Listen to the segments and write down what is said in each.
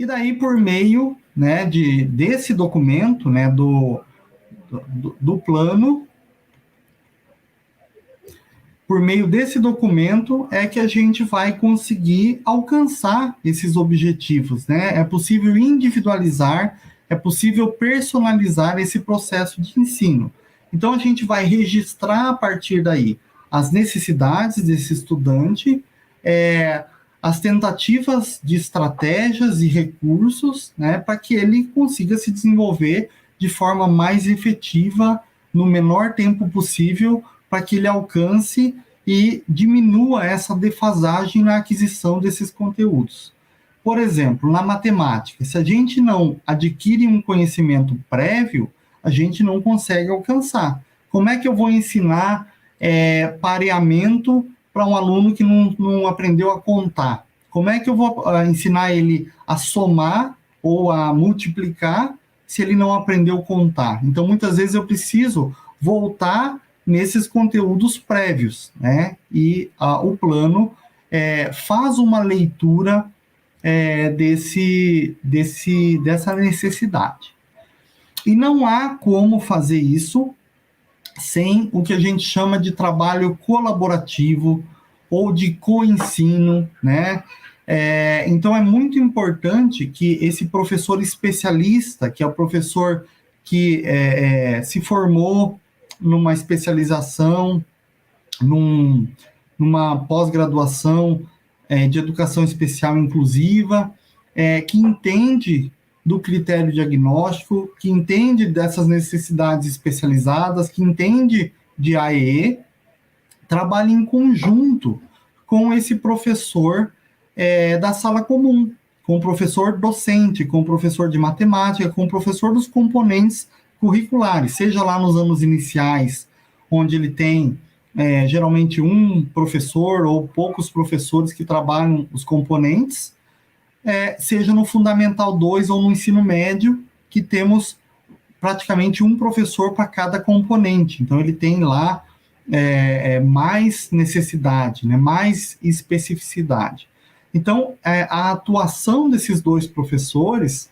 E daí, por meio, né, desse documento, né, do plano, por meio desse documento é que a gente vai conseguir alcançar esses objetivos, né? É possível individualizar, é possível personalizar esse processo de ensino. Então, a gente vai registrar a partir daí as necessidades desse estudante, as tentativas de estratégias e recursos, né, para que ele consiga se desenvolver de forma mais efetiva, no menor tempo possível, para que ele alcance e diminua essa defasagem na aquisição desses conteúdos. Por exemplo, na matemática, se a gente não adquire um conhecimento prévio, a gente não consegue alcançar. Como é que eu vou ensinar pareamento para um aluno que não aprendeu a contar? Como é que eu vou ensinar ele a somar ou a multiplicar se ele não aprendeu a contar? Então, muitas vezes eu preciso voltar nesses conteúdos prévios, né? E o plano faz uma leitura dessa necessidade. E não há como fazer isso sem o que a gente chama de trabalho colaborativo ou de co-ensino, né? Então, é muito importante que esse professor especialista, que é o professor que se formou numa especialização, numa pós-graduação de educação especial inclusiva, que entende do critério diagnóstico, que entende dessas necessidades especializadas, que entende de AEE, trabalha em conjunto com esse professor da sala comum, com o professor docente, com o professor de matemática, com o professor dos componentes curriculares, seja lá nos anos iniciais, onde ele tem geralmente um professor ou poucos professores que trabalham os componentes, seja no Fundamental 2 ou no ensino médio, que temos praticamente um professor para cada componente. Então, ele tem lá mais necessidade, né, mais especificidade. Então, a atuação desses dois professores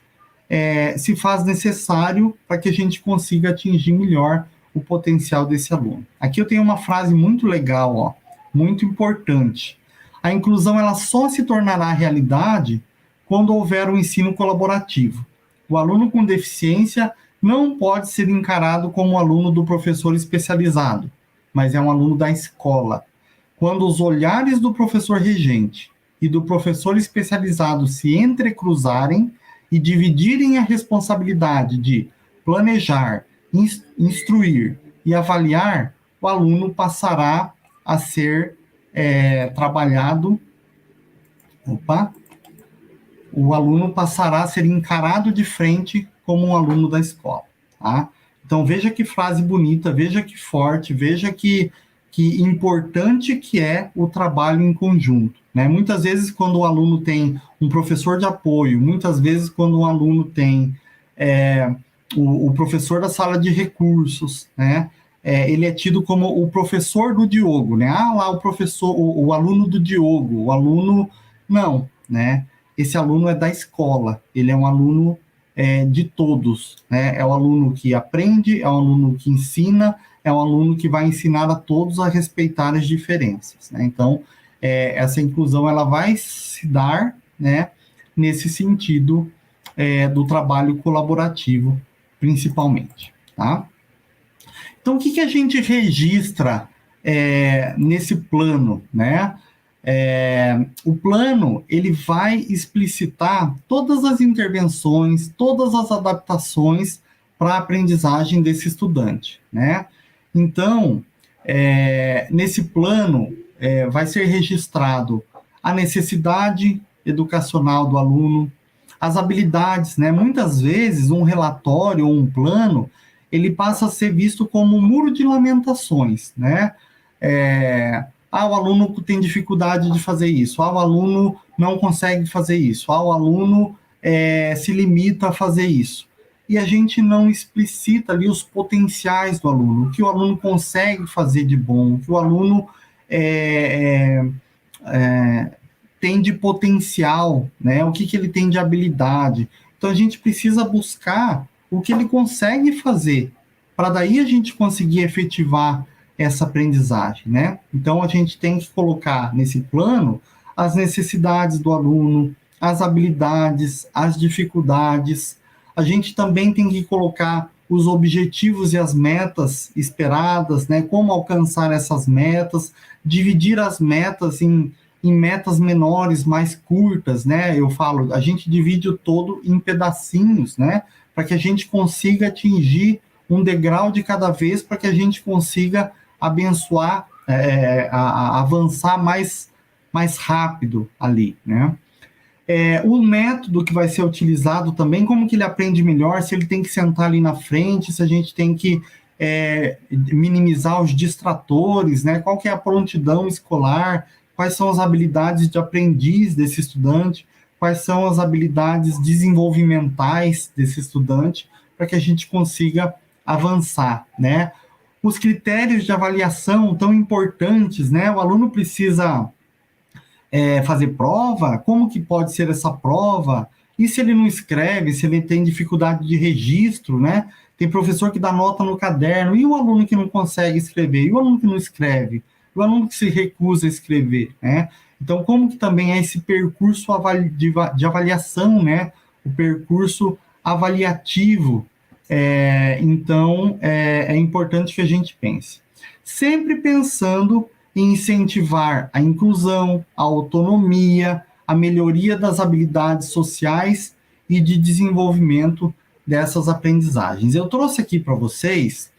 se faz necessário para que a gente consiga atingir melhor o potencial desse aluno. Aqui eu tenho uma frase muito legal, ó, muito importante. A inclusão ela só se tornará realidade quando houver um ensino colaborativo. O aluno com deficiência não pode ser encarado como um aluno do professor especializado, mas é um aluno da escola. Quando os olhares do professor regente e do professor especializado se entrecruzarem e dividirem a responsabilidade de planejar, instruir e avaliar, o aluno passará a ser trabalhado. O aluno passará a ser encarado de frente como um aluno da escola. Tá? Então, veja que frase bonita, veja que forte, veja que importante que é o trabalho em conjunto. Né? Muitas vezes, quando o aluno tem um professor de apoio, muitas vezes, quando um aluno tem o professor da sala de recursos, né? Ele é tido como o professor do Diogo, né? Lá o professor, o aluno do Diogo, o aluno... Não, né? Esse aluno é da escola, ele é um aluno de todos, né? É o aluno que aprende, é o aluno que ensina, é um aluno que vai ensinar a todos a respeitar as diferenças, né? Então, essa inclusão ela vai se dar, né, nesse sentido do trabalho colaborativo, principalmente, tá? Então, o que a gente registra nesse plano, né? O plano ele vai explicitar todas as intervenções, todas as adaptações para a aprendizagem desse estudante, né? Então, nesse plano vai ser registrado a necessidade educacional do aluno, as habilidades, né? Muitas vezes um relatório ou um plano ele passa a ser visto como um muro de lamentações, né? O aluno tem dificuldade de fazer isso, o aluno não consegue fazer isso, o aluno se limita a fazer isso. E a gente não explicita ali os potenciais do aluno, o que o aluno consegue fazer de bom, o que o aluno tem de potencial, né? O que, que ele tem de habilidade. Então a gente precisa buscar o que ele consegue fazer, para daí a gente conseguir efetivar essa aprendizagem, né? Então a gente tem que colocar nesse plano as necessidades do aluno, as habilidades, as dificuldades. A gente também tem que colocar os objetivos e as metas esperadas, né? Como alcançar essas metas, dividir as metas em metas menores, mais curtas, né? Eu falo, a gente divide o todo em pedacinhos, né? Para que a gente consiga atingir um degrau de cada vez, para que a gente consiga abençoar, avançar mais rápido ali, né? O método que vai ser utilizado também, como que ele aprende melhor, se ele tem que sentar ali na frente, se a gente tem que minimizar os distratores, né? Qual que é a prontidão escolar, quais são as habilidades de aprendiz desse estudante, quais são as habilidades desenvolvimentais desse estudante, para que a gente consiga avançar, né? Os critérios de avaliação tão importantes, né? O aluno precisa fazer prova, como que pode ser essa prova? E se ele não escreve, se ele tem dificuldade de registro, né? Tem professor que dá nota no caderno, e o aluno que não consegue escrever? E o aluno que não escreve? E o aluno que se recusa a escrever, né? Então, como que também é esse percurso de avaliação, né? O percurso avaliativo. Então, é importante que a gente pense. Sempre pensando em incentivar a inclusão, a autonomia, a melhoria das habilidades sociais e de desenvolvimento dessas aprendizagens. Eu trouxe aqui para vocês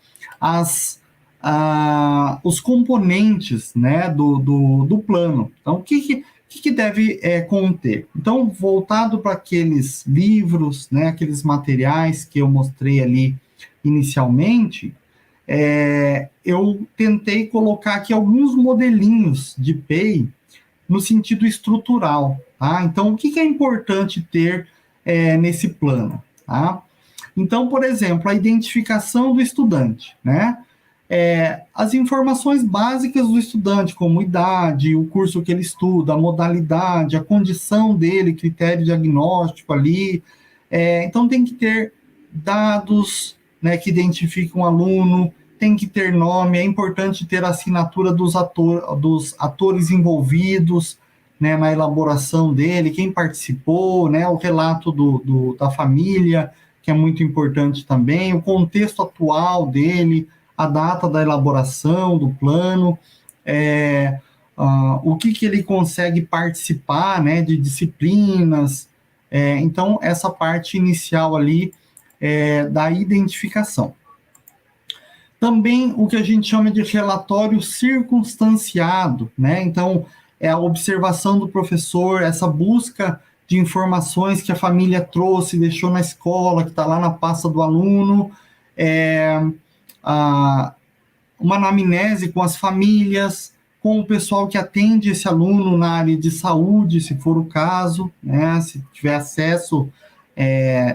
os componentes, né, do plano. Então, o que deve conter? Então, voltado para aqueles livros, né, aqueles materiais que eu mostrei ali inicialmente, eu tentei colocar aqui alguns modelinhos de PEI no sentido estrutural, tá? Então, o que é importante ter nesse plano, tá? Então, por exemplo, a identificação do estudante, né? As informações básicas do estudante, como idade, o curso que ele estuda, a modalidade, a condição dele, critério diagnóstico ali. Então, tem que ter dados, né, que identificam o aluno, tem que ter nome, é importante ter a assinatura dos atores envolvidos, né, na elaboração dele, quem participou, né, o relato da família, que é muito importante também, o contexto atual dele, a data da elaboração do plano, o que ele consegue participar, né, de disciplinas. Então, essa parte inicial ali da identificação. Também o que a gente chama de relatório circunstanciado, né? Então, é a observação do professor, essa busca de informações que a família trouxe, deixou na escola, que está lá na pasta do aluno, uma anamnese com as famílias, com o pessoal que atende esse aluno na área de saúde, se for o caso, né? Se tiver acesso,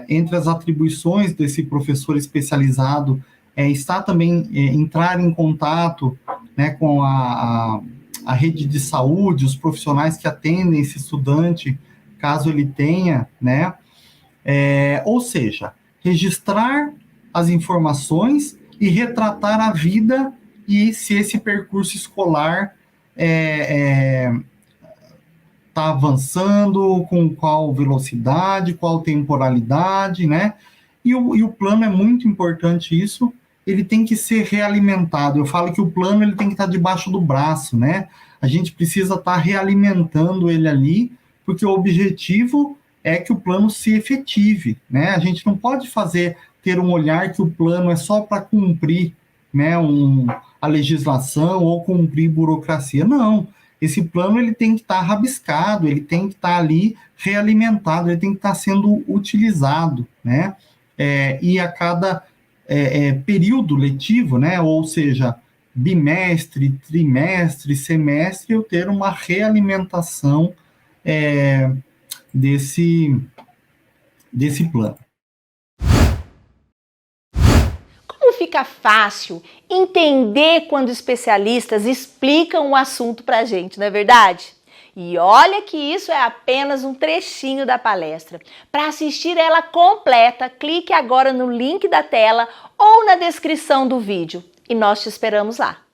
entre as atribuições desse professor especializado, está também entrar em contato, né, com a rede de saúde, os profissionais que atendem esse estudante, caso ele tenha, né? Ou seja, registrar as informações e retratar a vida e se esse percurso escolar está avançando, com qual velocidade, qual temporalidade, né? E o plano é muito importante isso, ele tem que ser realimentado. Eu falo que o plano ele tem que estar debaixo do braço, né? A gente precisa estar realimentando ele ali, porque o objetivo é que o plano se efetive, né? A gente não pode ter um olhar que o plano é só para cumprir, né, a legislação ou cumprir burocracia. Não. Esse plano ele tem que estar rabiscado, ele tem que estar ali realimentado, ele tem que estar sendo utilizado, né? E a cada período letivo, né? Ou seja, bimestre, trimestre, semestre, eu ter uma realimentação desse plano. Como fica fácil entender quando especialistas explicam o assunto para a gente, não é verdade? E olha que isso é apenas um trechinho da palestra. Para assistir ela completa, clique agora no link da tela ou na descrição do vídeo. E nós te esperamos lá.